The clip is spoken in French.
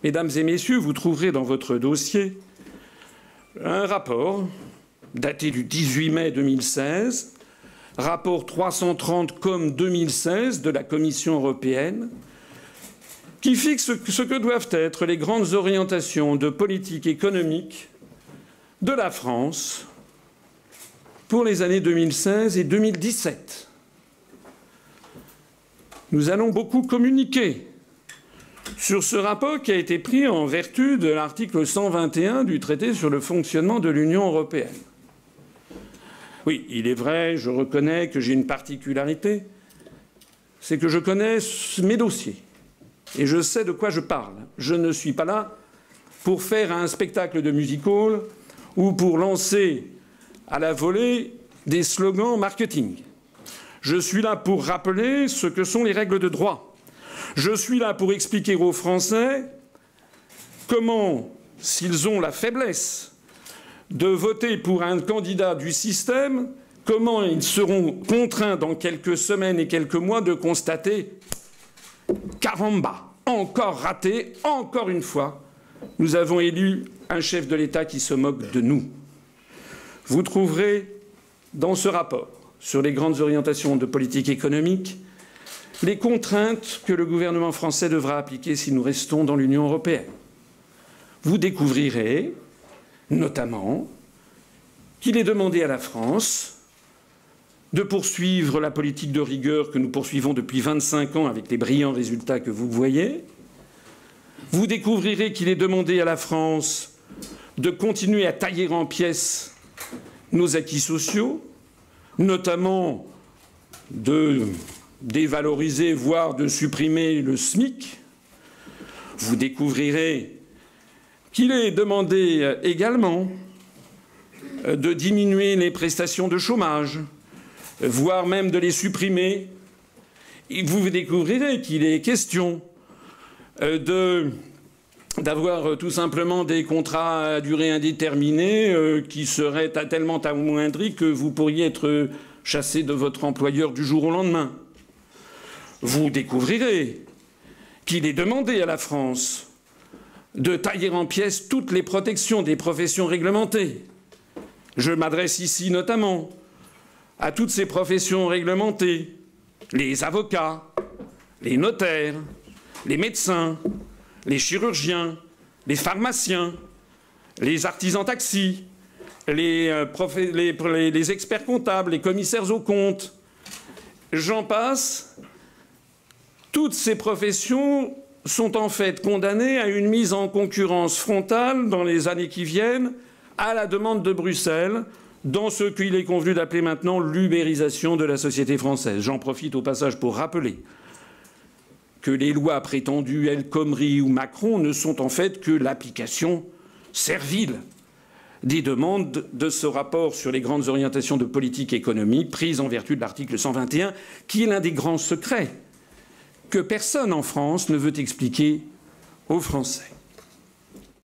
Mesdames et messieurs, vous trouverez dans votre dossier un rapport daté du 18 mai 2016, rapport 330/2016 de la Commission européenne, qui fixe ce que doivent être les grandes orientations de politique économique de la France pour les années 2016 et 2017. Nous allons beaucoup communiquer sur ce rapport qui a été pris en vertu de l'article 121 du traité sur le fonctionnement de l'Union européenne. Oui, il est vrai, je reconnais que j'ai une particularité, c'est que je connais mes dossiers et je sais de quoi je parle. Je ne suis pas là pour faire un spectacle de music-hall ou pour lancer à la volée des slogans marketing. Je suis là pour rappeler ce que sont les règles de droit. Je suis là pour expliquer aux Français comment, s'ils ont la faiblesse de voter pour un candidat du système, comment ils seront contraints dans quelques semaines et quelques mois de constater « caramba, encore raté, encore une fois, nous avons élu un chef de l'État qui se moque de nous ». Vous trouverez dans ce rapport sur les grandes orientations de politique économique les contraintes que le gouvernement français devra appliquer si nous restons dans l'Union européenne. Vous découvrirez notamment qu'il est demandé à la France de poursuivre la politique de rigueur que nous poursuivons depuis 25 ans avec les brillants résultats que vous voyez. Vous découvrirez qu'il est demandé à la France de continuer à tailler en pièces nos acquis sociaux, notamment de dévaloriser, voire de supprimer le SMIC. Vous découvrirez qu'il est demandé également de diminuer les prestations de chômage, voire même de les supprimer. Et vous découvrirez qu'il est question d'avoir tout simplement des contrats à durée indéterminée qui seraient tellement amoindris que vous pourriez être chassé de votre employeur du jour au lendemain. Vous découvrirez qu'il est demandé à la France de tailler en pièces toutes les protections des professions réglementées. Je m'adresse ici notamment à toutes ces professions réglementées, les avocats, les notaires, les médecins, les chirurgiens, les pharmaciens, les artisans taxis, les experts comptables, les commissaires aux comptes. J'en passe. Toutes ces professions sont en fait condamnées à une mise en concurrence frontale dans les années qui viennent, à la demande de Bruxelles, dans ce qu'il est convenu d'appeler maintenant l'ubérisation de la société française. J'en profite au passage pour rappeler que les lois prétendues El Khomri ou Macron ne sont en fait que l'application servile des demandes de ce rapport sur les grandes orientations de politique économique prises en vertu de l'article 121, qui est l'un des grands secrets que personne en France ne veut expliquer aux Français.